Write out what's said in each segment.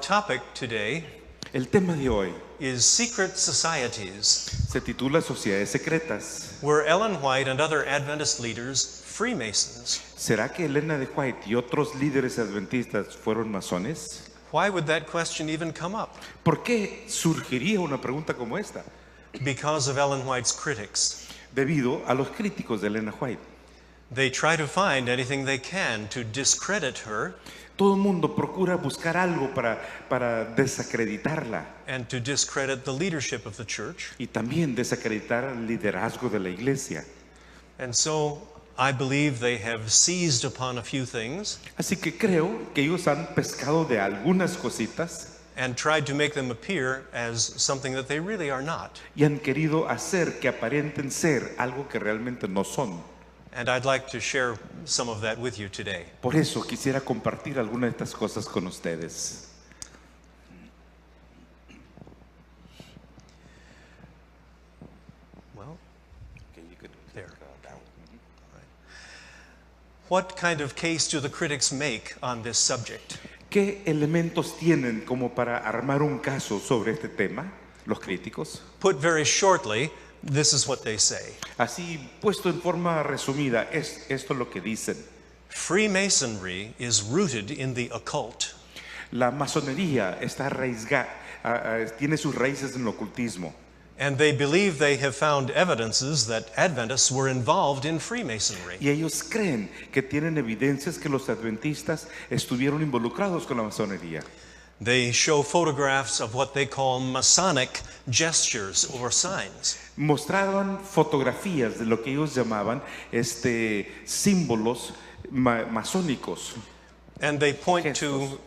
topic today El tema de hoy is secret societies, se titula Sociedades Secretas. were Ellen White and other Adventist leaders Freemasons? ¿Será que Elena de White y otros líderes adventistas fueron masones? Why would that question even come up? ¿Por qué surgiría una pregunta como esta? Because of Ellen White's critics. Debido a los críticos de Elena White. They try to find anything they can to discredit her Todo el mundo procura buscar algo para desacreditarla and to discredit the leadership of the church. y también desacreditar el liderazgo de la iglesia. And so I believe they have seized upon a few things Así que creo que ellos han pescado de algunas cositas and tried to make them appear as something that they really are not. y han querido hacer que aparenten ser algo que realmente no son. And I'd like to share some of that with you today. Por eso quisiera compartir algunas de estas cosas con ustedes. Well, there. What kind of case do the critics make on this subject? ¿Qué elementos tienen como para armar un caso sobre este tema, los críticos? Put very shortly, this is what they say. Así, puesto en forma resumida, esto es lo que dicen. Freemasonry is rooted in the occult. La masonería está tiene sus raíces en el ocultismo. And they believe they have found evidences that Adventists were involved in Freemasonry. Y ellos creen que tienen evidencias que los adventistas estuvieron involucrados con la masonería. They show photographs of what they call Masonic gestures or signs. Mostraban fotografías de lo que ellos llamaban símbolos masónicos. And they point to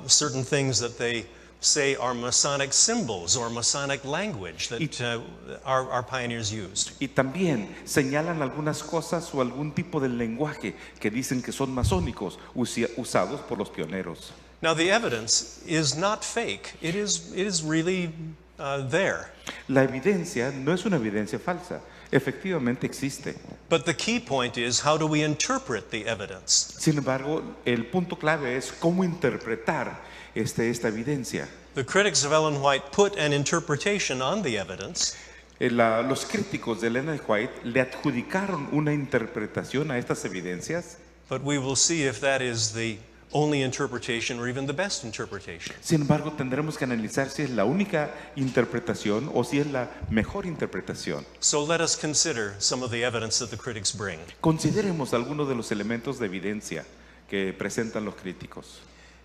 certain things that they say are Masonic symbols or Masonic language that our pioneers used. Y también señalan algunas cosas o algún tipo de lenguaje que dicen que son masónicos usados por los pioneros. Now the evidence is not fake. It is really there. La evidencia no es una evidencia falsa. Efectivamente existe. But the key point is, how do we interpret the evidence? Sin embargo, el punto clave es cómo interpretar esta evidencia. The critics of Ellen White put an interpretation on the evidence. Los críticos de Elena de White le adjudicaron una interpretación a estas evidencias. But we will see if that is the only interpretation or even the best interpretation. Sin embargo, tendremos que analizar si es la única interpretación o si es la mejor interpretación. So let us consider some of the evidence that the critics bring. Consideremos algunos de los elementos de evidencia que presentan los críticos.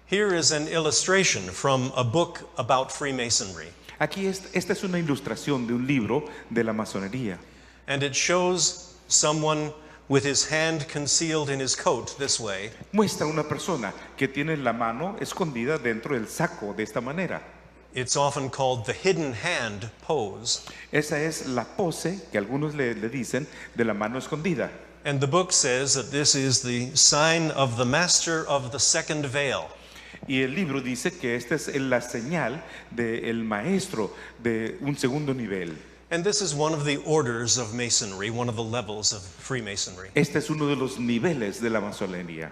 Here is an illustration from a book about Freemasonry. Aquí esta es una ilustración de un libro de la masonería. And it shows someone with his hand concealed in his coat this way. Muestra una persona que tiene la mano escondida dentro del saco de esta manera. It's often called the hidden hand pose. Esa es la pose que algunos le dicen de la mano escondida. And the book says that this is the sign of the master of the second veil. Y el libro dice que esta es la señal del maestro de un segundo nivel. And this is one of the orders of Masonry, one of the levels of Freemasonry. Este es uno de los niveles de la masonería.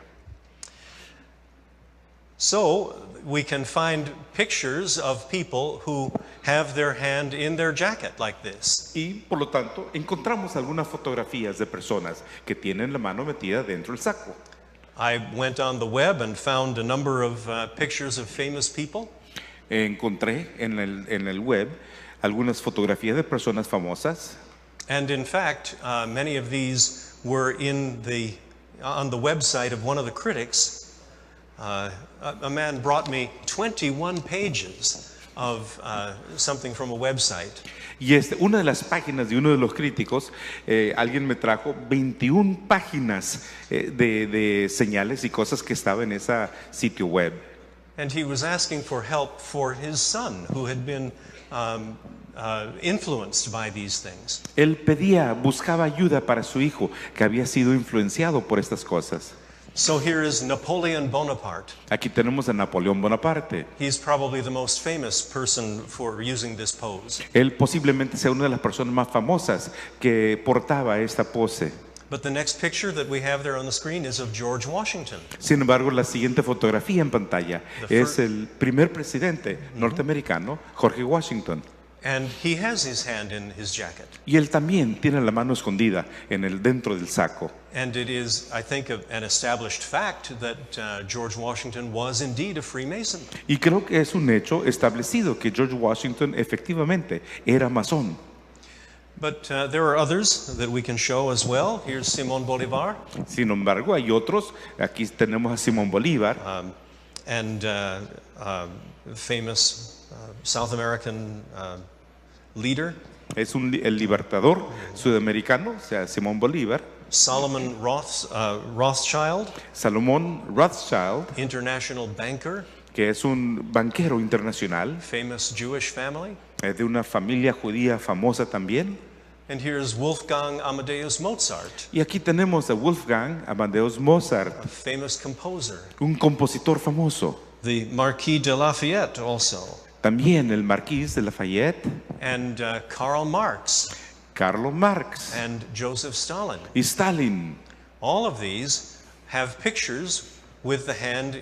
So we can find pictures of people who have their hand in their jacket like this. Y por lo tanto encontramos algunas fotografías de personas que tienen la mano metida dentro del saco. I went on the web and found a number of pictures of famous people. Encontré en el web algunas fotografías de personas famosas. And in fact, many of these were on the website of one of the critics. A man brought me 21 pages of something from a website. Y una de las páginas de uno de los críticos, alguien me trajo 21 páginas de señales y cosas que estaba en ese sitio web. And he was asking for help for his son, who had been influenced by these things. Él buscaba ayuda para su hijo que había sido influenciado por estas cosas. So here is Napoleon Bonaparte. Aquí tenemos a Napoleón Bonaparte. He's probably the most famous person for using this pose. Él posiblemente sea una de las personas más famosas que portaba esta pose. But the next picture that we have there on the screen is of George Washington. Sin embargo, la siguiente fotografía en pantalla es el primer presidente norteamericano, George Washington. And he has his hand in his jacket. Y él también tiene la mano escondida dentro del saco. And it is, I think, an established fact that George Washington was indeed a Freemason. Y creo que es un hecho establecido que George Washington efectivamente era masón. But there are others that we can show as well. Here's Simón Bolívar. Sin embargo, hay otros. Aquí tenemos a Simón Bolívar. And famous South American leader. Es el libertador sudamericano, o sea, Simón Bolívar. Solomon Rothschild. Salomón Rothschild, International banker. que es un banquero internacional. Famous Jewish family. Es de una familia judía famosa también. And here's Wolfgang Amadeus Mozart. Y aquí tenemos a Wolfgang Amadeus Mozart, A famous composer. un compositor famoso. The Marquis de Lafayette also. También el Marqués de Lafayette, And Karl Marx. Carlos Marx And Joseph Stalin. y Stalin. All of these have pictures with the hand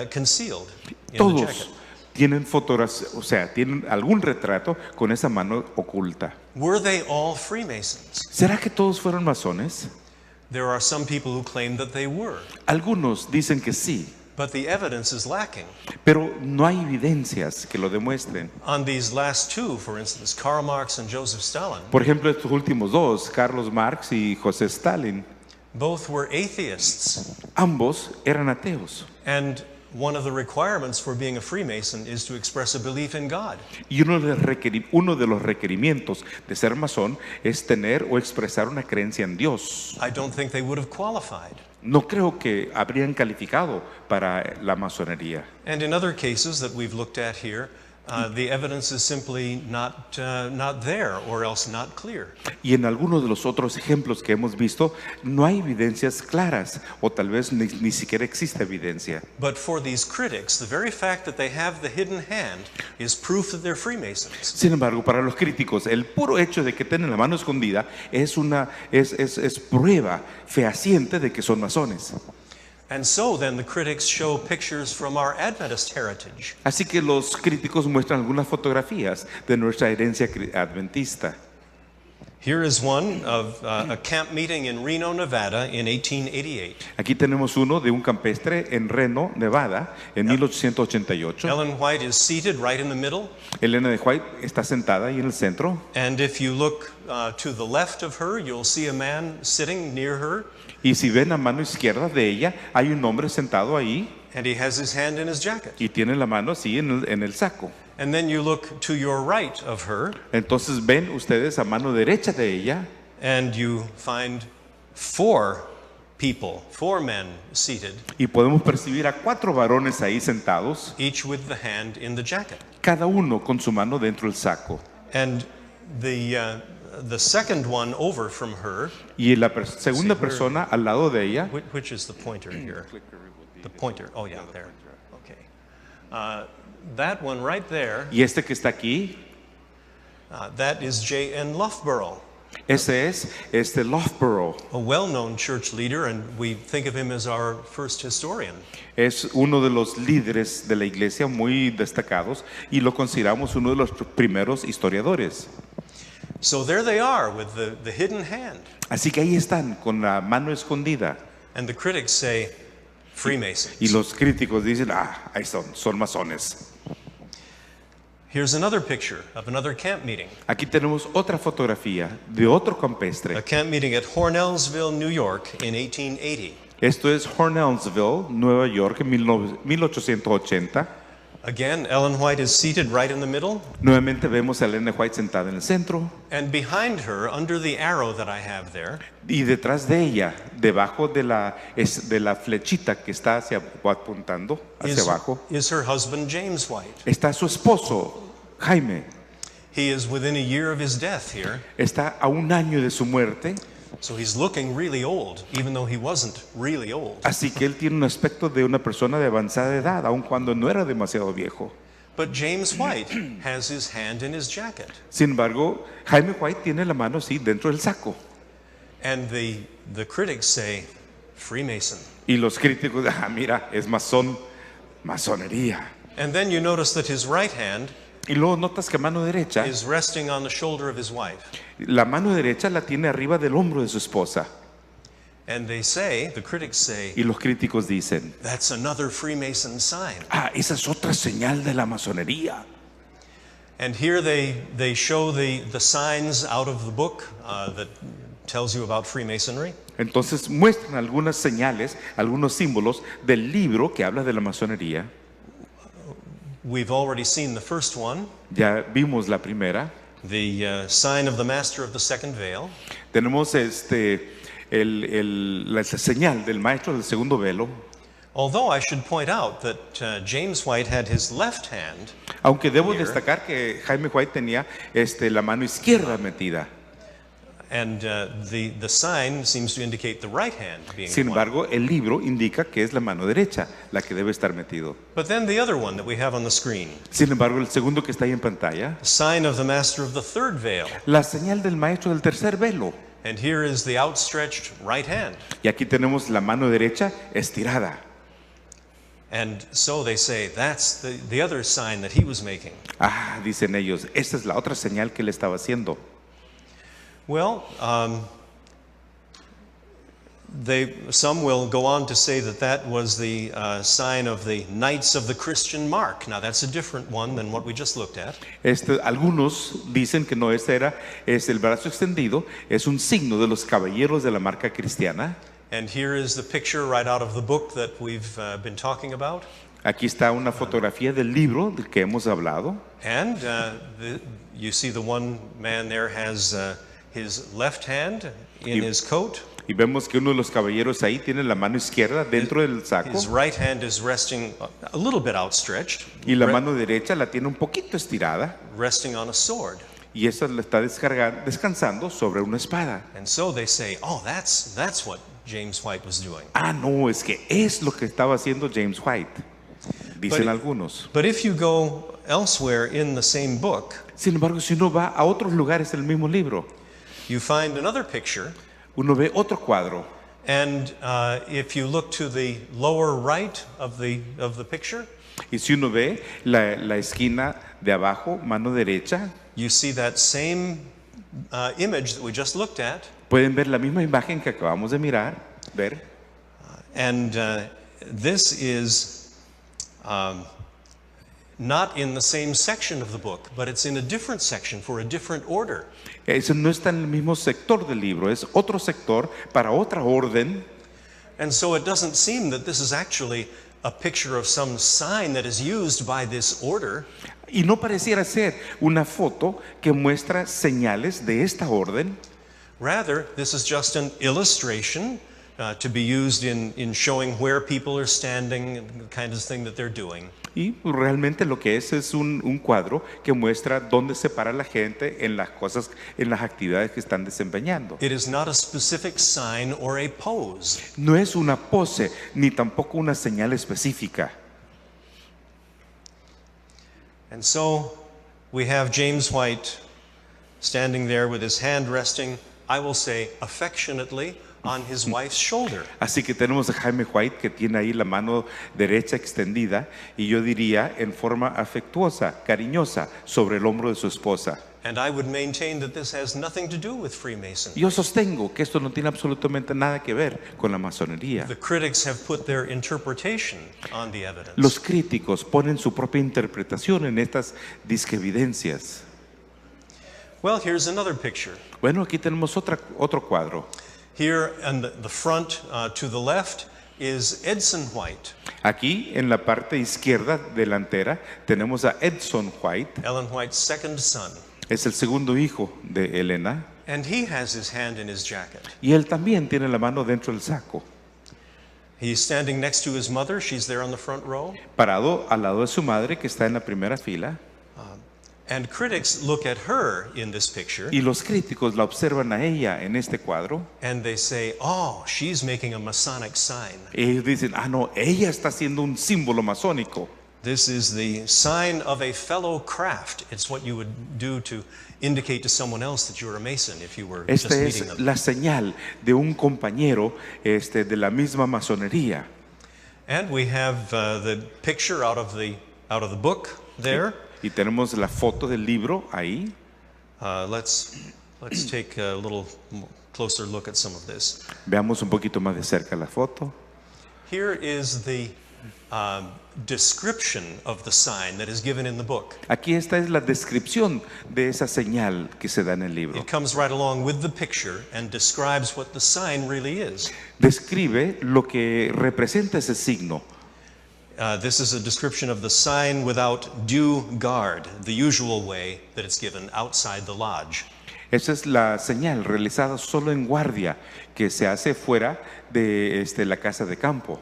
concealed in the Todos jacket. tienen fotografías, o sea, tienen algún retrato con esa mano oculta. Were they all Freemasons? ¿Será que todos fueron masones? There are some people who claim that they were, Algunos dicen que sí, but the evidence is lacking. pero no hay evidencias que lo demuestren. On these last two, for instance, Karl Marx and Joseph Stalin, Por ejemplo, estos últimos dos, Carlos Marx y José Stalin, both were atheists. ambos eran ateos. And one of the requirements for being a Freemason is to express a belief in God. Y uno de los requerimientos de ser masón es tener o expresar una creencia en Dios. I don't think they would have qualified. No creo que habrían calificado para la masonería. And in other cases that we've looked at here, the evidence is simply not there, or else not clear. Y en algunos de los otros ejemplos que hemos visto, no hay evidencias claras, o tal vez ni siquiera existe evidencia. But for these critics, the very fact that they have the hidden hand is proof that they're Freemasons. Sin embargo, para los críticos, el puro hecho de que tienen la mano escondida es prueba fehaciente de que son masones. And so then the critics show pictures from our Adventist heritage. Así que los críticos muestran algunas fotografías de nuestra herencia adventista. Here is one of a camp meeting in Reno, Nevada in 1888. Aquí tenemos uno de un campestre en Reno, Nevada, en 1888. Ellen White is seated right in the middle. Elena de White está sentada ahí en el centro. And if you look to the left of her, you'll see a man sitting near her. Y si ven a mano izquierda de ella, hay un hombre sentado ahí And he has his hand in his jacket. y tiene la mano así en el saco. And then you look to your right of her, Entonces ven ustedes a mano derecha de ella and you find four men seated, y podemos percibir a 4 varones ahí sentados, each with the hand in the jacket. cada uno con su mano dentro del saco. And the second one over from her, Y la segunda persona al lado de ella, which is the pointer here? The pointer. Oh yeah, there. Okay. That one right there, y este que está aquí, that is J.N. Loughborough, ese es Loughborough. a well-known church leader, and we think of him as our first historian. Es uno de los líderes de la iglesia muy destacados y lo consideramos uno de los primeros historiadores. So there they are with the hidden hand. Así que ahí están con la mano escondida. And the critics say, Freemasons. Y los críticos dicen, ahí son masones. Here's another picture of another camp meeting. Aquí tenemos otra fotografía de otro A campestre. camp meeting at Hornellsville, New York in 1880. Esto es Hornellsville, Nueva York, en 1880. Again, Ellen White is seated right in the middle. Nuevamente vemos a Elena White sentada en el centro. And behind her, under the arrow that I have there, Y detrás de ella, debajo de la flechita que está apuntando hacia abajo, is her husband, James White. está su esposo, Jaime. He is within a year of his death here, Está a 1 año de su muerte, so he's looking really old, even though he wasn't really old. así que él tiene un aspecto de una persona de avanzada edad, aun cuando no era demasiado viejo. But James White has his hand in his jacket. Sin embargo, Jaime White tiene la mano así dentro del saco. And the critics say, Freemason. Y los críticos, mira, es masonería. And then you notice that his right hand Y luego notas que mano derecha, is resting on the shoulder of his wife. la mano derecha la tiene arriba del hombro de su esposa. And they say, the critics say, Y los críticos dicen, that's another Freemason sign. esa es otra señal de la masonería. And here they show the signs out of the book that tells you about Freemasonry. Entonces muestran algunas señales, algunos símbolos del libro que habla de la masonería. We've already seen the first one, Ya vimos la primera. the sign of the master of the second veil. Tenemos la señal del maestro del segundo velo. Although I should point out that James White had his left hand, Aunque debo destacar que Jaime White tenía la mano izquierda metida. and the sign seems to indicate the right hand being Sin one. embargo, el libro indica que es la mano derecha la que debe estar metido. But then the other one that we have on the screen, Sin embargo, el segundo que está ahí en pantalla, the sign of the master of the third veil. la señal del maestro del tercer velo. And here is the outstretched right hand. Y aquí tenemos la mano derecha estirada. And so they say that's the other sign that he was making. Dicen ellos, esta es la otra señal que él estaba haciendo. Well, some will go on to say that was the sign of the Knights of the Christian Mark. Now that's a different one than what we just looked at. Algunos dicen que no, es el brazo extendido, es un signo de los caballeros de la marca cristiana. And here is the picture right out of the book that we've been talking about. Aquí está una fotografía del libro del que hemos hablado. And you see the one man there has his left hand in his coat. Y vemos que uno de los caballeros ahí tiene la mano izquierda dentro del saco. His right hand is resting a little bit outstretched, Y la mano derecha la tiene un poquito estirada. resting on a sword. Y esa la está descansando sobre una espada. And so they say, oh, that's what James White was doing. No, es que es lo que estaba haciendo James White, dicen algunos. But if you go elsewhere in the same book, Sin embargo, si uno va a otros lugares del mismo libro, you find another picture. uno ve otro cuadro. And if you look to the lower right of the picture, Y si uno ve la esquina de abajo, mano derecha, you see that same image that we just looked at. pueden ver la misma imagen que acabamos de ver. And this is not in the same section of the book, but it's in a different section for a different order. Eso no está en el mismo sector del libro, es otro sector para otra orden. And so it doesn't seem that this is actually a picture of some sign that is used by this order. Y no pareciera ser una foto que muestra señales de esta orden. Rather, this is just an illustration to be used in showing where people are standing and the kind of thing that they're doing. Y realmente lo que es un cuadro que muestra dónde se para la gente en las cosas, en las actividades que están desempeñando. It is not a specific sign or a pose. No es una pose ni tampoco una señal específica. And so we have James White standing there with his hand resting, I will say affectionately, on his wife's shoulder. Así que tenemos a Jaime White que tiene ahí la mano derecha extendida y yo diría en forma afectuosa, cariñosa, sobre el hombro de su esposa. And I would maintain that this has nothing to do with Freemason. Yo sostengo que esto no tiene absolutamente nada que ver con la masonería. The critics have put their interpretation on the evidence. Los críticos ponen su propia interpretación en estas disquevidencias. Well, here's another picture. Bueno, aquí tenemos otro cuadro. Here on the front to the left is Edson White. Aquí en la parte izquierda delantera tenemos a Edson White. Ellen White's second son. Es el segundo hijo de Elena. And he has his hand in his jacket. Y él también tiene la mano dentro del saco. He's standing next to his mother. She's there on the front row. Parado al lado de su madre que está en la primera fila. And critics look at her in this picture. Y los críticos la observan a ella en este cuadro. And they say, oh, she's making a Masonic sign. Y ellos dicen, no, ella está haciendo un símbolo masónico. This is the sign of a fellow craft. It's what you would do to indicate to someone else that you're a Mason if you were just Esta meeting es them. la señal de un compañero de la misma masonería. And we have the picture out of the book there. Y tenemos la foto del libro ahí. Let's take a little closer look at some of this. Veamos un poquito más de cerca la foto. Here is the description of the sign that is given in the book. Aquí esta es la descripción de esa señal que se da en el libro. It comes right along with the picture and describes what the sign really is. Describe lo que representa ese signo. This is a description of the sign without due guard, the usual way that it's given outside the lodge. Esa es la señal realizada solo en guardia que se hace fuera de la casa de campo.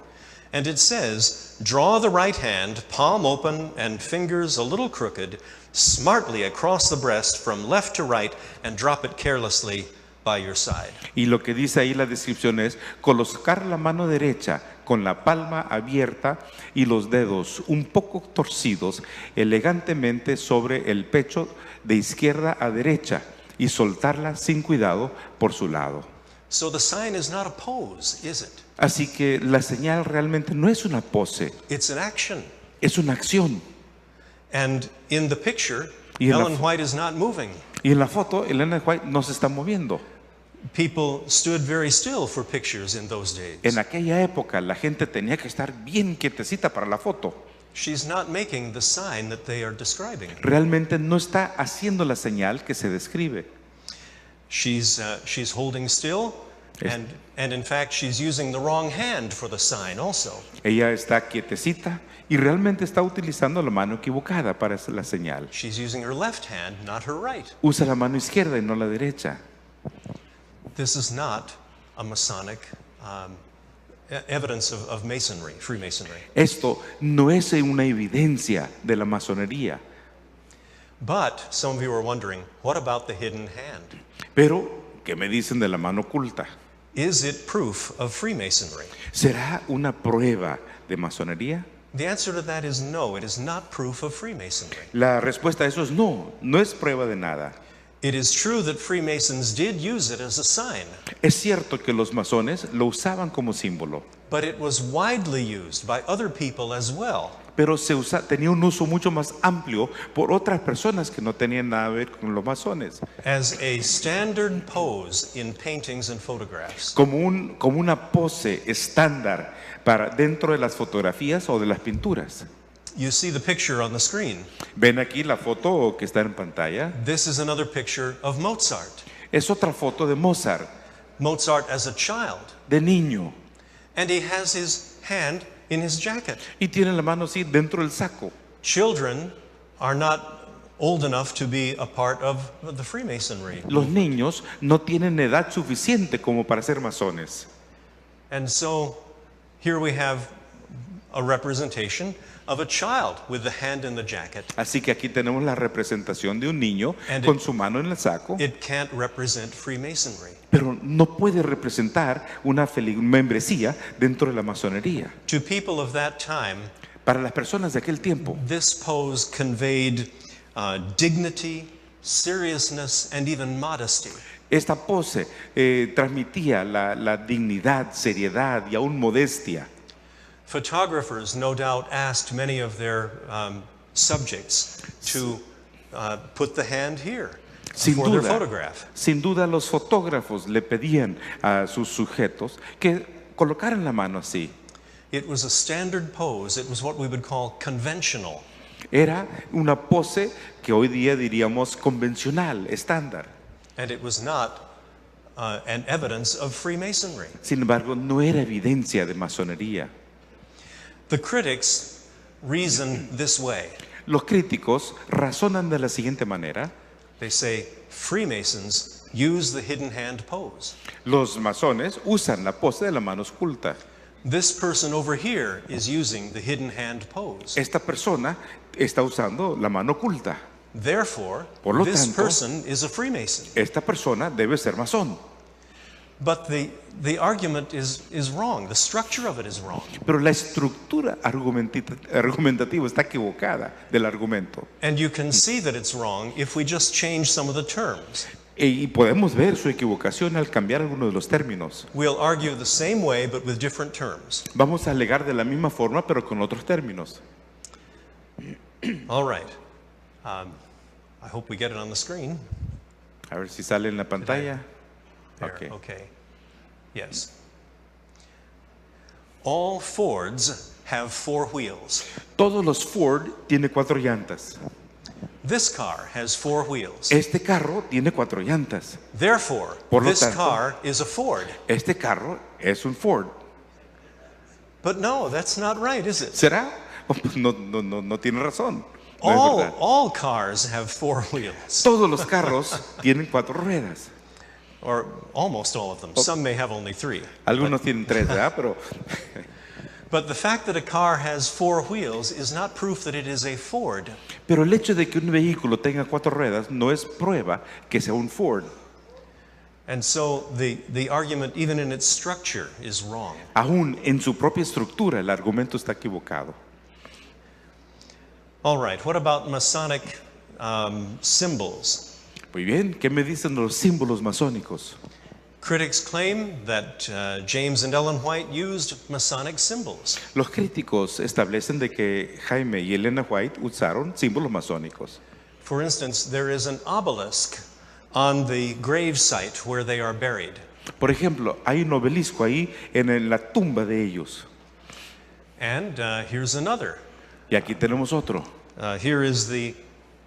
And it says, draw the right hand, palm open and fingers a little crooked, smartly across the breast from left to right and drop it carelessly by your side. Y lo que dice ahí la descripción es colocar la mano derecha con la palma abierta y los dedos un poco torcidos elegantemente sobre el pecho de izquierda a derecha y soltarla sin cuidado por su lado. So the sign is not a pose, is it? Así que la señal realmente no es una pose, It's an action. es una acción. And in the picture, Y en la Ellen White is not moving. Y en la foto, Elena White no se está moviendo. People stood very still for pictures in those days. En aquella época la gente tenía que estar bien quietecita para la foto. She's not making the sign that they are describing. Realmente no está haciendo la señal que se describe. She's holding still, and in fact she's using the wrong hand for the sign also. Ella está quietecita y realmente está utilizando la mano equivocada para la señal. She's using her left hand, not her right. Usa la mano izquierda y no la derecha. This is not a Masonic evidence of Masonry, Freemasonry. Esto no es una evidencia de la masonería. But some of you are wondering, what about the hidden hand? Pero, ¿qué me dicen de la mano oculta? Is it proof of Freemasonry? ¿Será una prueba de masonería? The answer to that is no, it is not proof of Freemasonry. La respuesta a eso es no, no es prueba de nada. It is true that Freemasons did use it as a sign, Es cierto que los masones lo usaban como símbolo, but it was widely used by other people as well. pero tenía un uso mucho más amplio por otras personas que no tenían nada que ver con los masones, As a standard pose in paintings and photographs. como una pose estándar para dentro de las fotografías o de las pinturas. You see the picture on the screen. Ven aquí la foto que está en pantalla. This is another picture of Mozart. Es otra foto de Mozart, Mozart as a child. de niño, And he has his hand in his jacket. y tiene la mano así dentro del saco. Children are not old enough to be a part of the Freemasonry. Los niños no tienen edad suficiente como para ser masones. And so here we have a representation of a child with the hand in the jacket. Así que aquí tenemos la representación de un niño And con su mano en el saco, It can't represent Freemasonry. pero no puede representar una membresía dentro de la masonería. To people of that time, Para las personas de aquel tiempo, this pose conveyed dignity, seriousness, and even modesty. esta pose transmitía la dignidad, seriedad y aún modestia. Photographers no doubt asked many of their subjects to put the hand here Sin for their duda, photograph. sin duda los fotógrafos le pedían a sus sujetos que colocaran la mano así. It was a standard pose. It was what we would call conventional. Era una pose que hoy día diríamos convencional, estándar. And it was not an evidence of Freemasonry. Sin embargo, no era evidencia de masonería. The critics reason this way. Los críticos razonan de la siguiente manera. They say Freemasons use the hidden hand pose. Los masones usan la pose de la mano oculta. This person over here is using the hidden hand pose. Esta persona está usando la mano oculta. Therefore, Por lo this tanto, person is a Freemason. Esta persona debe ser masón. But the argument is wrong. The structure of it is wrong. Pero la estructura argumentativa está equivocada del argumento. And you can see that it's wrong if we just change some of the terms. Y podemos ver su equivocación al cambiar algunos de los términos. We'll argue the same way but with different terms. Vamos a alegar de la misma forma pero con otros términos. All right. I hope we get it on the screen. A ver si sale en la pantalla. There, okay. Yes. All Fords have 4 wheels. Todos los Ford tienen 4 llantas. This car has 4 wheels. Este carro tiene 4 llantas. Therefore, Por lo this tanto, car is a Ford. Este carro es un Ford. But no, that's not right, is it? ¿Será? No tiene razón. No es verdad. All cars have 4 wheels. Todos los carros tienen 4 ruedas. Or almost all of them. Some may have only 3. Algunos tienen 3, ¿verdad? But the fact that a car has 4 wheels is not proof that it is a Ford. Pero el hecho de que un vehículo tenga 4 ruedas no es prueba que sea un Ford. And so the argument, even in its structure, is wrong. Aún en su propia estructura, el argumento está equivocado. All right, what about Masonic symbols? Muy bien, ¿qué me dicen los símbolos masónicos? Critics claim that James and Ellen White used Masonic symbols. Los críticos establecen de que Jaime y Elena White usaron símbolos masónicos. For instance, there is an obelisk on the grave site where they are buried. Por ejemplo, hay un obelisco ahí en la tumba de ellos. And here's another. Y aquí tenemos otro. Here is the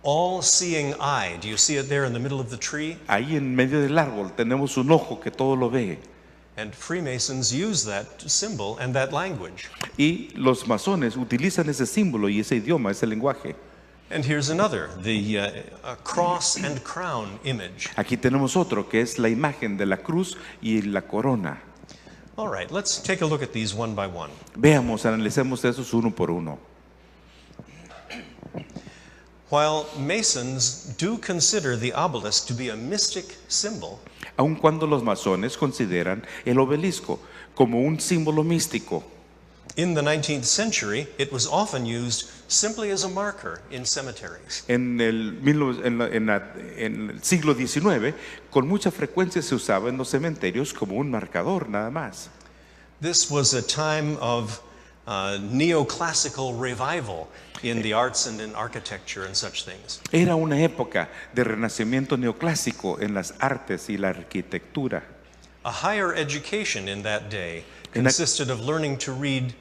all-seeing eye. Do you see it there in the middle of the tree? Ahí en medio del árbol tenemos un ojo que todo lo ve. And Freemasons use that symbol and that language. Y los masones utilizan ese símbolo y ese idioma, ese lenguaje. And here's another, the cross and crown image. Aquí tenemos otro que es la imagen de la cruz y la corona. All right, let's take a look at these one by one. Veamos, analicemos esos uno por uno. While Masons do consider the obelisk to be a mystic symbol, Aun cuando los masones consideran el obelisco como un símbolo místico, in the 19th century, it was often used simply as a marker in cemeteries. en el siglo XIX, con mucha frecuencia se usaba en los cementerios como un marcador nada más. This was a time of neoclassical revival in the arts and in architecture and such things. Era una época de renacimiento neoclásico en las artes y la arquitectura. A higher education in that day consisted of learning to read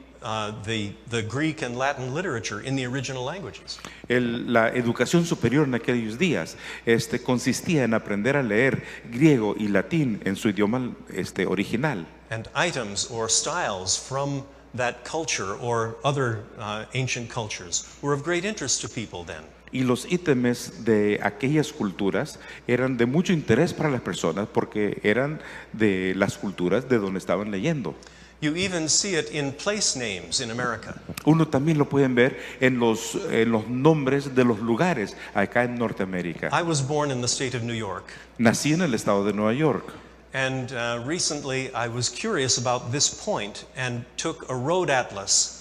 the Greek and Latin literature in the original languages. La educación superior en aquellos días consistía en aprender a leer griego y latín en su idioma original. And items or styles from that culture or other ancient cultures were of great interest to people then. Y los ítems de aquellas culturas eran de mucho interés para las personas porque eran de las culturas de donde estaban leyendo. You even see it in place names in America. Uno también lo pueden ver en los nombres de los lugares acá en Norteamérica. I was born in the state of New York. Nací en el estado de Nueva York. And recently I was curious about this point and took a road atlas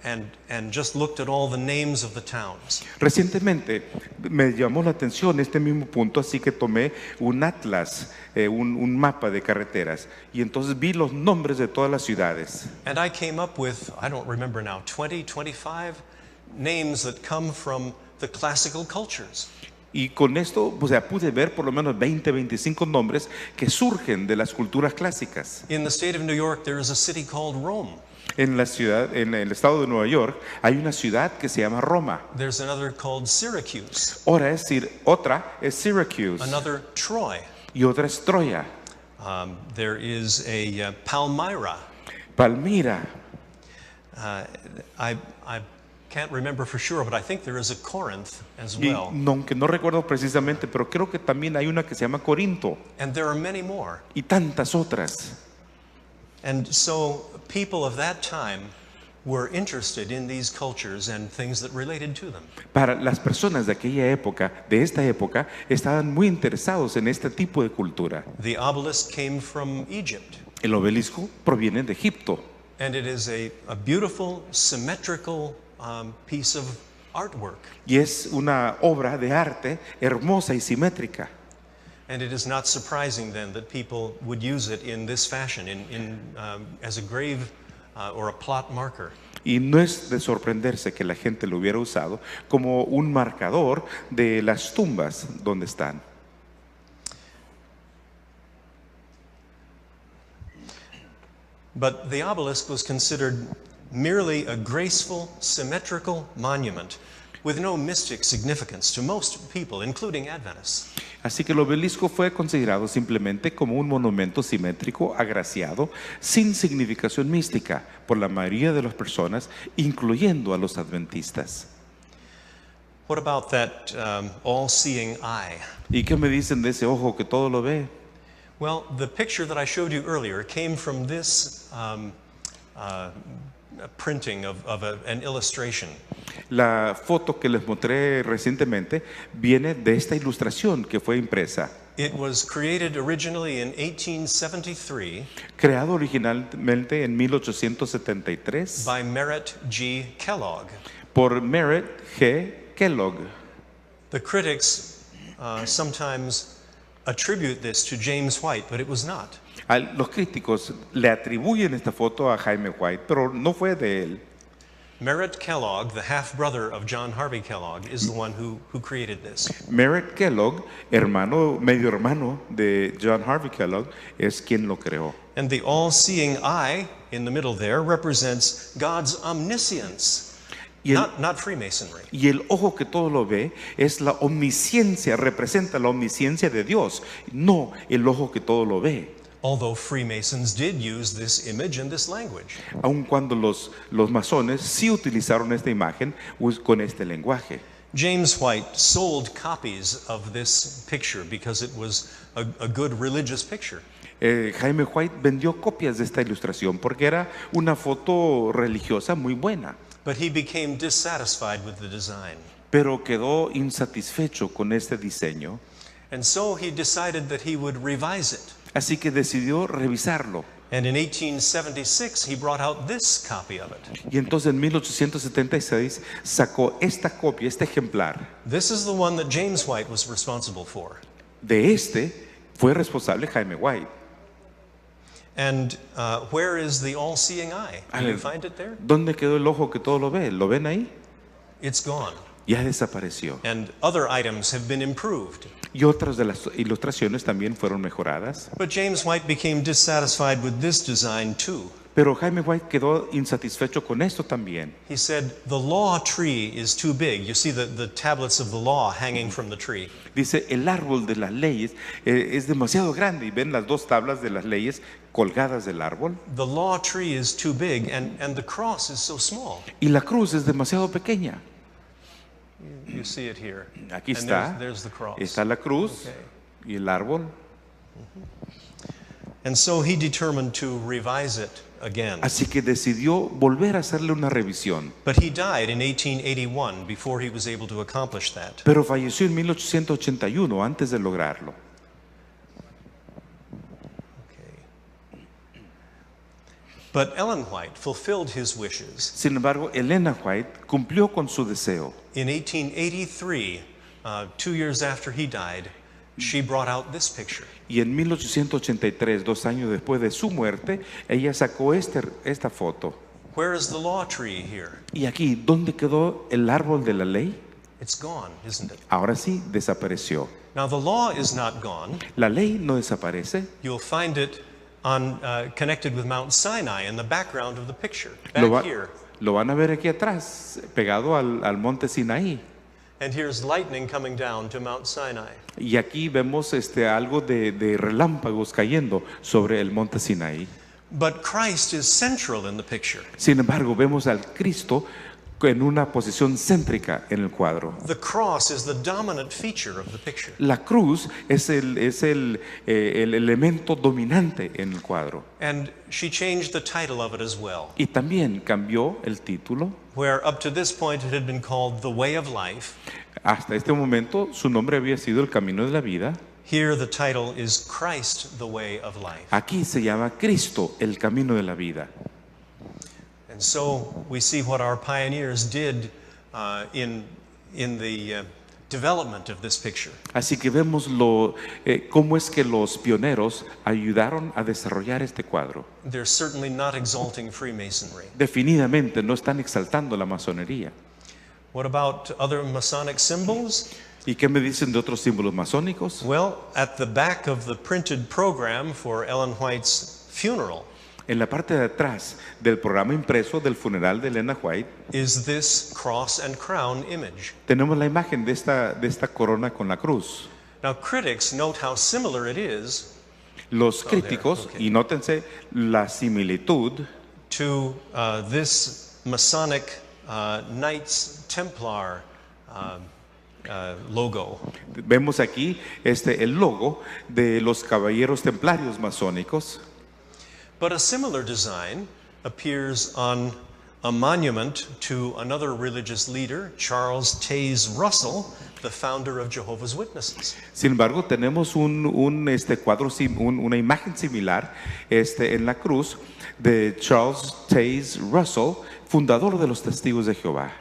and just looked at all the names of the towns. Recientemente me llamó la atención este mismo punto, así que tomé un atlas, un mapa de carreteras, y entonces vi los nombres de todas las ciudades. And I came up with, I don't remember now, 25 names that come from the classical cultures. Y con esto, pude ver por lo menos 20, 25 nombres que surgen de las culturas clásicas. In the state of New York, there is a city called Rome. En el estado de Nueva York, hay una ciudad que se llama Roma. There's another called Syracuse. Otra es Syracuse. Another Troy. Y otra es Troya. There is a Palmyra. Palmira. I can't remember for sure, but I think there is a Corinth as Y well. aunque no recuerdo precisamente, pero creo que también hay una que se llama Corinto. And there are many more. Y tantas otras. And so people of that time were interested in these cultures and things that related to them. Para las personas de aquella época, de esta época, estaban muy interesados en este tipo de cultura. The obelisk came from Egypt, El obelisco proviene de Egipto and it is a beautiful, symmetrical piece of artwork. y es una obra de arte hermosa y simétrica. And it is not surprising then that people would use it in this fashion, as a grave or a plot marker. Y no es de sorprenderse que la gente lo hubiera usado como un marcador de las tumbas donde están. But the obelisk was considered merely a graceful, symmetrical monument with no mystic significance to most people, including Adventists. Así que el obelisco fue considerado simplemente como un monumento simétrico, agraciado, sin significación mística por la mayoría de las personas, incluyendo a los adventistas. What about that all-seeing eye? ¿Y qué me dicen de ese ojo que todo lo ve? Well, the picture that I showed you earlier came from this printing of an illustration. La foto que les mostré recientemente viene de esta ilustración que fue impresa. It was created originally in 1873 Creado originalmente en 1873 by Merritt G. Kellogg. por Merritt G. Kellogg. The critics sometimes attribute this to James White, but it was not. Los críticos le atribuyen esta foto a Jaime White, pero no fue de él. Merritt Kellogg, the half-brother of John Harvey Kellogg, is the one who created this. Merritt Kellogg, medio hermano de John Harvey Kellogg, es quien lo creó. And the all-seeing eye in the middle there represents God's omniscience, not Freemasonry. Y el ojo que todo lo ve es la omnisciencia, representa la omnisciencia de Dios, no el ojo que todo lo ve. Although Freemasons did use this image and this language. Aun cuando los masones sí utilizaron esta imagen con este lenguaje. James White sold copies of this picture because it was a good religious picture. Jaime White vendió copias de esta ilustración porque era una foto religiosa muy buena. But he became dissatisfied with the design. Pero quedó insatisfecho con este diseño. And so he decided that he would revise it. Así que decidió revisarlo. And in 1876 he brought out this copy of it. Y entonces en 1876 sacó esta copia, este ejemplar. This is the one that James White was responsible for. De este fue responsable Jaime White. And where is the all-seeing eye? Do you find it there? ¿Dónde quedó el ojo que todo lo ve? ¿Lo ven ahí? It's gone. Ya desapareció. And other items have been improved. Y otras de las ilustraciones también fueron mejoradas. But James White became dissatisfied with this design too. Pero Jaime White quedó insatisfecho con esto también. He said, the law tree is too big. You see the tablets of the law hanging from the tree. Dice, el árbol de las leyes es demasiado grande. Y ven las dos tablas de las leyes colgadas del árbol. The law tree is too big and the cross is so small. Y la cruz es demasiado pequeña. You see it here. Aquí And está. there's the cross. Está la cruz y el árbol. And so he determined to revise it again. Así que decidió volver a hacerle una revisión. But he died in 1881 before he was able to accomplish that. Pero falleció en 1881 antes de lograrlo. But Ellen White fulfilled his wishes. Sin embargo, Elena White cumplió con su deseo. In 1883, 2 years after he died, she brought out this picture. Y en 1883, 2 años después de su muerte, ella sacó esta foto. Where is the law tree here? Y aquí, ¿dónde quedó el árbol de la ley? It's gone, isn't it? Ahora sí, desapareció. Now the law is not gone. La ley no desaparece. You'll find it connected with Mount Sinai in the background of the picture, Lo, back here. lo van a ver aquí atrás, pegado al monte Sinaí. And here's lightning coming down to Mount Sinai. Y aquí vemos algo de relámpagos cayendo sobre el monte Sinaí. But Christ is central in the picture. Sin embargo, vemos al Cristo en una posición céntrica en el cuadro. The cross is the dominant feature of the picture. La cruz es el elemento dominante en el cuadro. And she changed the title of it as well, Y también cambió el título. where up to this point it had been called The Way of Life. Hasta este momento su nombre había sido El Camino de la Vida. Here the title is Christ, the Way of Life. Aquí se llama Cristo, el Camino de la Vida. And so we see what our pioneers did in the development of this picture. Así que vemos cómo es que los pioneros ayudaron a desarrollar este cuadro. They're certainly not exalting Freemasonry. Definitivamente no están exaltando la masonería. What about other Masonic symbols? ¿Y qué me dicen de otros símbolos masónicos? Well, at the back of the printed program for Ellen White's funeral En la parte de atrás del programa impreso del funeral de Elena White is this cross and crown image. tenemos la imagen de esta corona con la cruz. Now, critics note how similar it is Los críticos, okay. y nótense la similitud to this Masonic Knights Templar logo. vemos aquí el logo de los caballeros templarios masónicos. But a similar design appears on a monument to another religious leader, Charles Taze Russell, the founder of Jehovah's Witnesses. Sin embargo, tenemos cuadro, una imagen similar en la cruz de Charles Taze Russell, fundador de los Testigos de Jehová.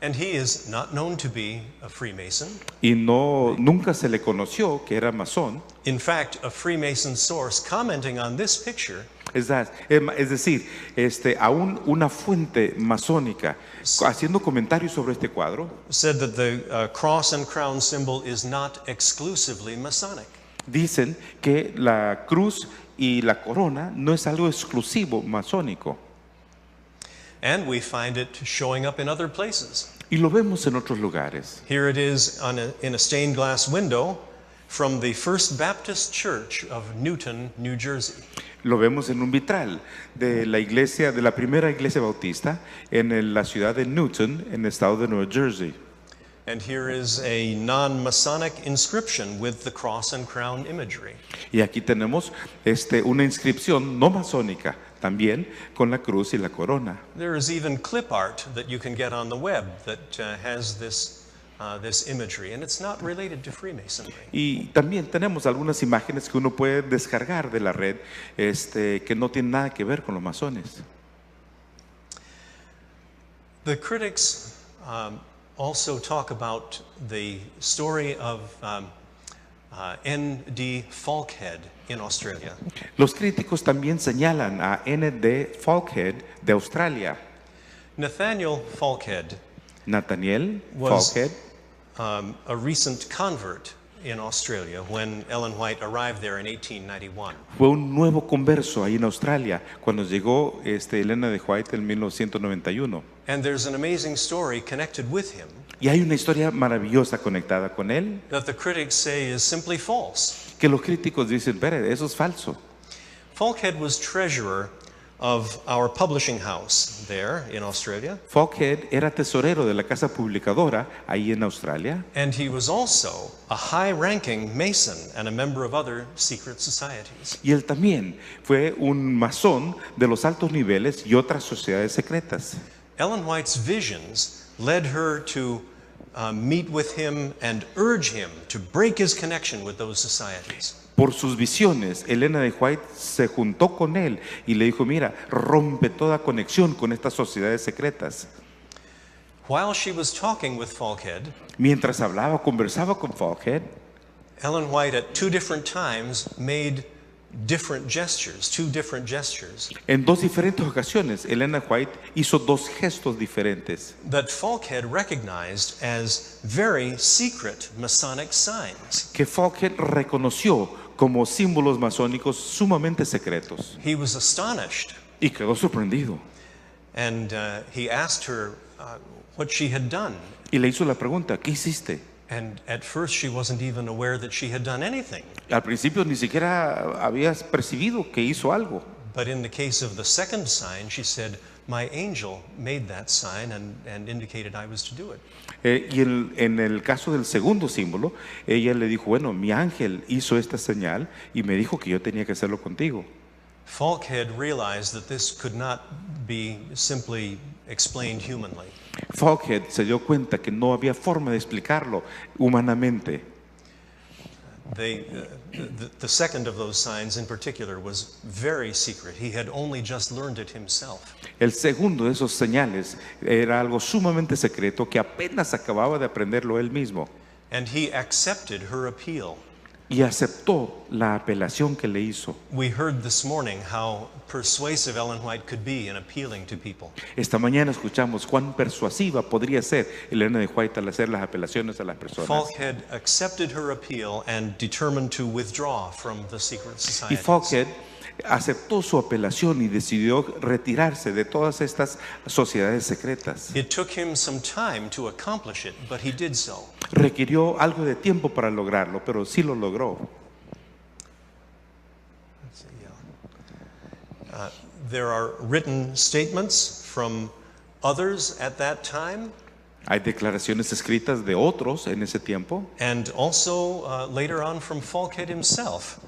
And he is not known to be a Freemason. Y nunca se le conoció que era masón. In fact, a Freemason source commenting on this picture Es decir, aún una fuente masónica haciendo comentarios sobre este cuadro said that the cross and crown symbol is not exclusively Masonic. dicen que la cruz y la corona no es algo exclusivo masónico. And we find it showing up in other places. Y lo vemos en otros lugares. Here it is in a stained glass window from the First Baptist Church of Newton, New Jersey. Lo vemos en un vitral de la primera iglesia bautista en la ciudad de Newton, en el estado de Nueva Jersey. And here is a non-Masonic inscription with the cross and crown imagery. Y aquí tenemos una inscripción no masónica, también con la cruz y la corona. There is even clip art that you can get on the web that has this imagery, and it's not related to Freemasonry. Y también tenemos algunas imágenes que uno puede descargar de la red que no tienen nada que ver con los masones. The critics also talk about the story of N.D. Falkhead in Australia. Los críticos también señalan a N.D. Falkhead de Australia. Nathaniel Nathaniel was Falkhead a recent convert in Australia when Ellen White arrived there in 1891. fue un nuevo converso ahí en Australia cuando llegó Elena de White en 1991. And there's an amazing story connected with him Y hay una historia maravillosa conectada con él that the critics say is simply false. que los críticos dicen, "Pero eso es falso." Falkhead was treasurer of our publishing house there in Australia, Falkhead era tesorero de la casa publicadora ahí en Australia and he was also a high-ranking Mason and a member of other secret societies. y él también fue un masón de los altos niveles y otras sociedades secretas. Ellen White's visions led her to meet with him and urge him to break his connection with those societies. Por sus visiones, Elena de White se juntó con él y le dijo, mira, rompe toda conexión con estas sociedades secretas. While she was talking with Falkhead, Mientras conversaba con Falkhead, Ellen White at two different times made different gestures, two different gestures, en dos diferentes ocasiones, Elena White hizo dos gestos diferentes that Falkhead recognized as very secret Masonic signs. que Falkhead reconoció como símbolos masónicos sumamente secretos He was astonished, y quedó sorprendido and he asked her what she had done. y le hizo la pregunta, ¿qué hiciste? And at first she wasn't even aware that she had done anything. Al principio ni siquiera habías percibido que hizo algo. But in the case of the second sign, she said, my angel made that sign and indicated I was to do it. En el caso del segundo símbolo, ella le dijo, bueno, mi ángel hizo esta señal y me dijo que yo tenía que hacerlo contigo. Falk had realized that this could not be simply explained humanly. Foghead se dio cuenta que no había forma de explicarlo humanamente. The second of those signs in particular was very secret. He had only just learned it himself. El segundo de esos señales era algo sumamente secreto que apenas acababa de aprenderlo él mismo. And he accepted her appeal. Y aceptó la apelación que le hizo. We heard this morning how persuasive Ellen White could be in appealing to people. Esta mañana escuchamos cuán persuasiva podría ser Elena de White al hacer las apelaciones a las personas. Falk had accepted her appeal and determined to withdraw from the secret Y societies. Foghead aceptó su apelación y decidió retirarse de todas estas sociedades secretas. It took him some time to accomplish it, but he did so. Requirió algo de tiempo para lograrlo, pero sí lo logró. Let's see, yeah. There are written statements from others at that time, Hay declaraciones escritas de otros en ese tiempo and also later on from Falkhead himself,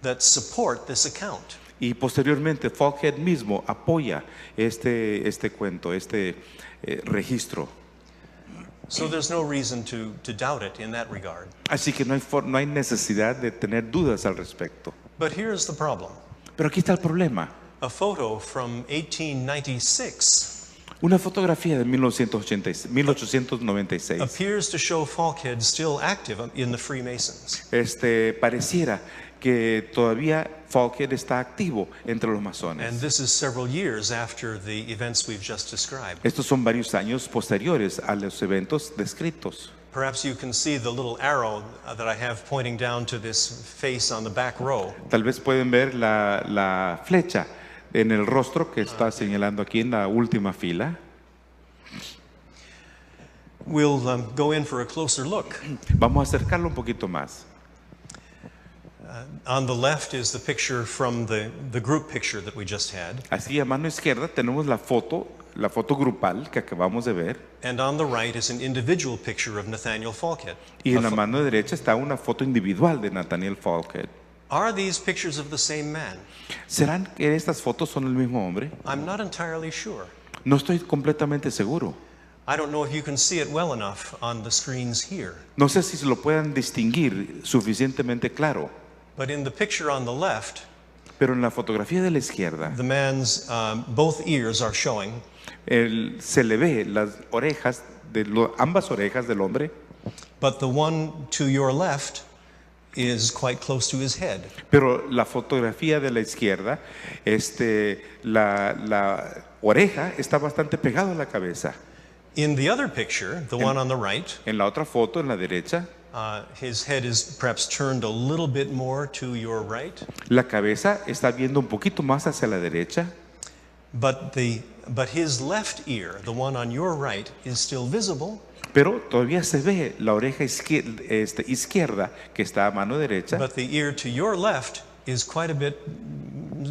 that support this account. y posteriormente Foghead mismo apoya este cuento, registro. So there's no reason to doubt it in that regard. Así que no hay necesidad de tener dudas al respecto. But here's the problem. Pero aquí está el problema. A photo from 1896 Una fotografía de 1896 appears to show Falkhead still active in the Freemasons. Pareciera que todavía Foghead está activo entre los And masones. this is several years after the events we've just described. Estos son varios años posteriores a los eventos descritos. Perhaps you can see the little arrow that I have pointing down to this face on the back row. Tal vez pueden ver la flecha en el rostro que está señalando aquí en la última fila. We'll go in for a closer look. Vamos a acercarlo un poquito más. On the left is the picture from the group picture that we just had. Así a mano izquierda tenemos la foto grupal que acabamos de ver. And on the right is an individual picture of Nathaniel Falkhead. Y en la mano derecha está una foto individual de Nathaniel Foghead. Are these pictures of the same man? ¿Serán que estas fotos son el mismo hombre? I'm not entirely sure. No estoy completamente seguro. I don't know if you can see it well enough on the screens here. No sé si se lo puedan distinguir suficientemente claro. But in the picture on the left, Pero en la fotografía de la izquierda, the man's both ears are showing, se le ve las orejas, ambas orejas del hombre, but the one to your left is quite close to his head. pero la fotografía de la izquierda, la oreja está bastante pegada a la cabeza. In the other picture, the one on the right, En la otra foto, en la derecha, his head is perhaps turned a little bit more to your right, la cabeza está viendo un poquito más hacia la derecha, but his left ear, the one on your right, is still visible, pero todavía se ve la oreja izquierda que está a mano derecha, but the ear to your left is quite a bit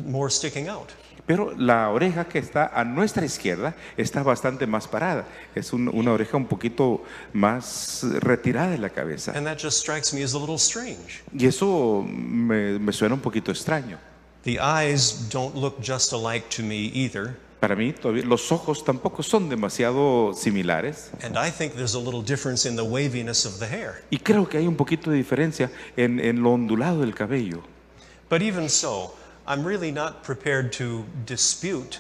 more sticking out. pero la oreja que está a nuestra izquierda está bastante más parada. Es una oreja un poquito más retirada de la cabeza. And that just strikes me as a little strange. Y eso me suena un poquito extraño. The eyes don't look just alike to me either. Para mí, todavía, los ojos tampoco son demasiado similares. And I think there's a little difference in the waviness of the hair. Y creo que hay un poquito de diferencia en lo ondulado del cabello. But even so, I'm really not prepared to dispute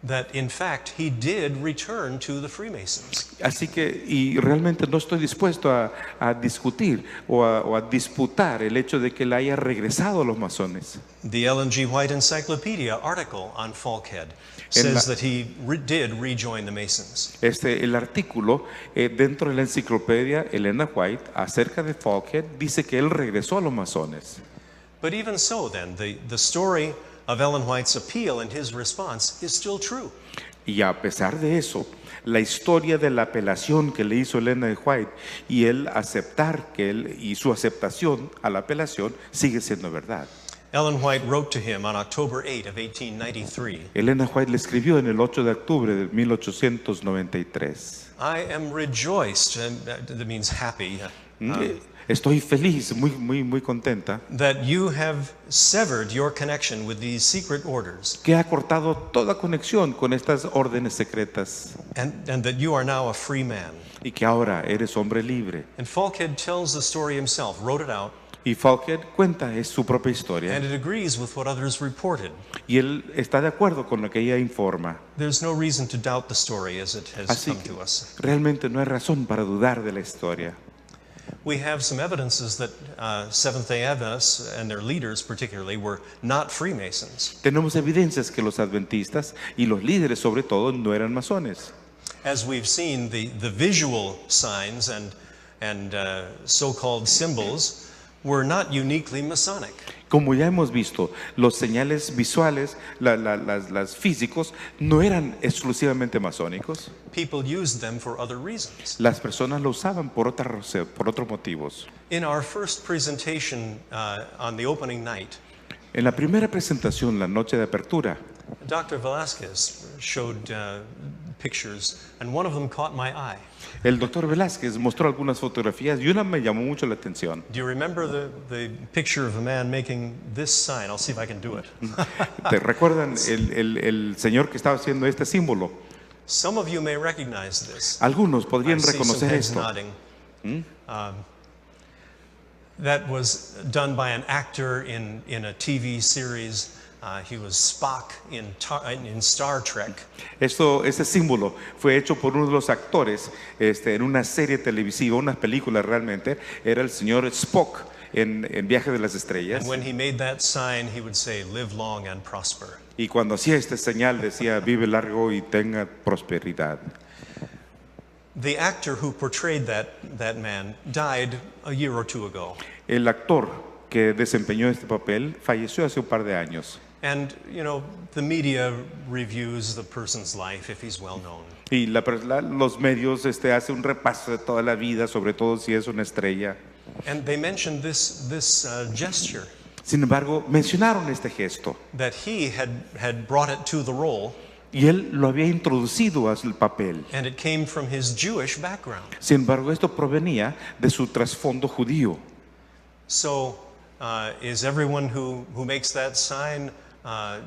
that in fact he did return to the Freemasons. Así que, y realmente no estoy dispuesto a discutir o a disputar el hecho de que él haya regresado a los masones. The Ellen G. White Encyclopedia article on Falkhead says that he did rejoin the Masons. El artículo dentro de la enciclopedia Elena White acerca de Foghead dice que él regresó a los masones. But even so then, the story of Ellen White's appeal and his response is still true. Y a pesar de eso, la historia de la apelación que le hizo Elena de White y el aceptar y su aceptación a la apelación sigue siendo verdad. Ellen White wrote to him on October 8 of 1893, Elena White le escribió en el 8 de octubre de 1893. I am rejoiced, and that means happy, Estoy feliz, muy contenta, that you have severed your connection with these secret orders, que ha cortado toda conexión con estas órdenes secretas and that you are now a free man. y que ahora eres hombre libre. And Falkhead tells the story himself, wrote it out, Y Falkhead cuenta es su propia historia and it agrees with what others reported. y él está de acuerdo con lo que ella informa. There's no reason to doubt the story as it has Así come que to us. realmente no hay razón para dudar de la historia. We have some evidences that Seventh-day Adventists and their leaders particularly were not Freemasons. Tenemos evidencias que los adventistas y los líderes sobre todo no eran masones. As we've seen, the visual signs and so-called symbols were not uniquely Masonic. Como ya hemos visto, los señales visuales, las físicos, no eran exclusivamente masónicos. People used them for other reasons. Las personas lo usaban por otros motivos. In our first presentation on the opening night, En la primera presentación, la noche de apertura, Dr. Velasquez showed pictures, and one of them caught my eye. el doctor Velázquez mostró algunas fotografías y una me llamó mucho la atención. Do you remember the picture of a man making this sign? I'll see if I can do it. ¿Te recuerdan el señor que estaba haciendo este símbolo? Some of you may recognize this. Algunos I podrían see some reconocer heads esto. nodding. That was done by an actor in a TV series. He was Spock in Star Trek. Ese símbolo fue hecho por uno de los actores en una serie televisiva, una película realmente. Era el señor Spock en Viaje de las Estrellas. And when he made that sign, he would say, "Live long and prosper." Y cuando hacía esta señal decía, vive largo y tenga prosperidad. The actor who portrayed that man died a year or two ago. El actor que desempeñó este papel falleció hace un par de años. And, you know, the media reviews the person's life if he's well known. Y los medios hacen un repaso de toda la vida, sobre todo si es una estrella. And they mentioned this gesture, Sin embargo, mencionaron este gesto that he had brought it to the role, y él lo había introducido al papel. and it came from his Jewish background. Sin embargo, esto provenía de su trasfondo judío. So, is everyone who makes that sign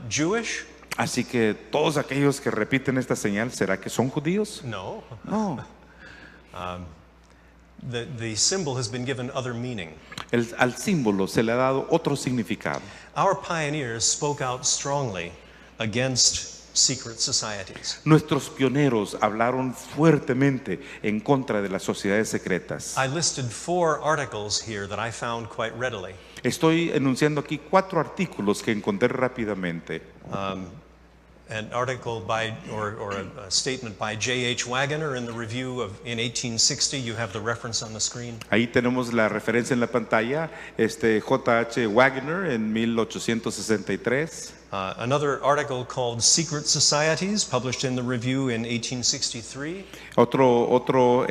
Jewish? Así que todos aquellos que repiten esta señal, ¿será que son judíos? No. No. The symbol has been given other meaning. Al símbolo se le ha dado otro significado. Our pioneers spoke out strongly against secret societies. Nuestros pioneros hablaron fuertemente en contra de las sociedades secretas. I listed 4 articles here that I found quite readily. Estoy enunciando aquí 4 artículos que encontré rápidamente. An article by, or a statement by J.H. Wagoner in the review in 1860. You have the reference on the screen. Ahí tenemos la referencia en la pantalla. J.H. Wagoner en 1863. Another article called Secret Societies, published in the review in 1863. Otro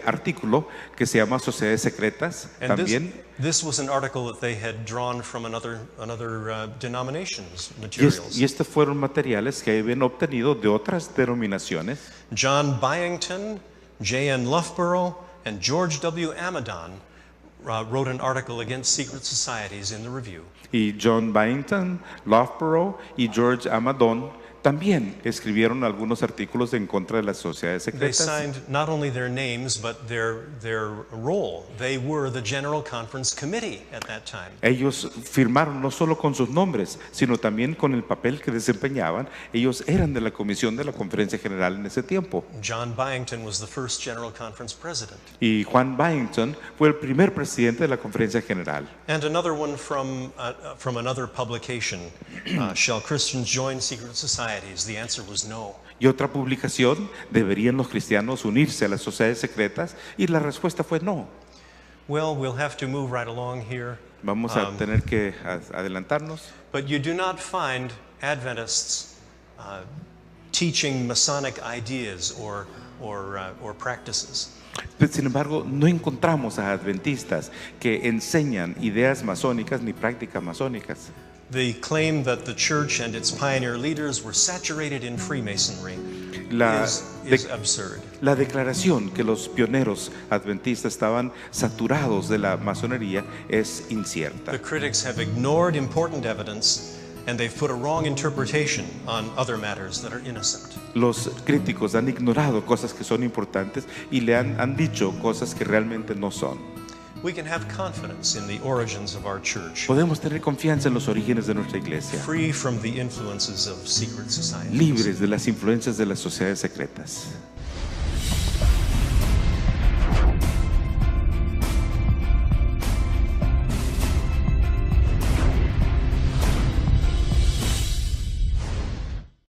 artículo que se llama Sociedades Secretas And también. this was an article that they had drawn from another denomination's materials. Y fueron materiales que habían obtenido de otras denominaciones. John Byington, J.N. Loughborough, and George W. Amadon wrote an article against secret societies in the review. Y John Byington, Loughborough y George Amadon también escribieron algunos artículos en contra de las sociedades They secretas. signed not only their names, but their role. They were the General Conference Committee at that time. Ellos firmaron no solo con sus nombres, sino también con el papel que desempeñaban. Ellos eran de la comisión de la Conferencia General en ese tiempo. John Byington was the first General Conference president. Y Juan Byington fue el primer presidente de la Conferencia General. And another one from another publication, Shall Christians Join Secret Societies? The answer was no. Y otra publicación, ¿deberían los cristianos unirse a las sociedades secretas? Y la respuesta fue no. Well, we'll have to move right along here. Vamos a tener que adelantarnos. But you do not find Adventists teaching Masonic ideas or practices. Sin embargo, no encontramos a adventistas que enseñan ideas masónicas ni prácticas masónicas. the claim that the church and its pioneer leaders were saturated in Freemasonry is absurd. La declaración que los pioneros adventistas estaban saturados de la masonería es incierta. The critics have ignored important evidence and they've put a wrong interpretation on other matters that are innocent. Los críticos han ignorado cosas que son importantes y le han dicho cosas que realmente no son. We can have confidence in the origins of our church, Podemos tener confianza en los orígenes de nuestra iglesia, free from the influences of secret societies. libres de las influencias de las sociedades secretas.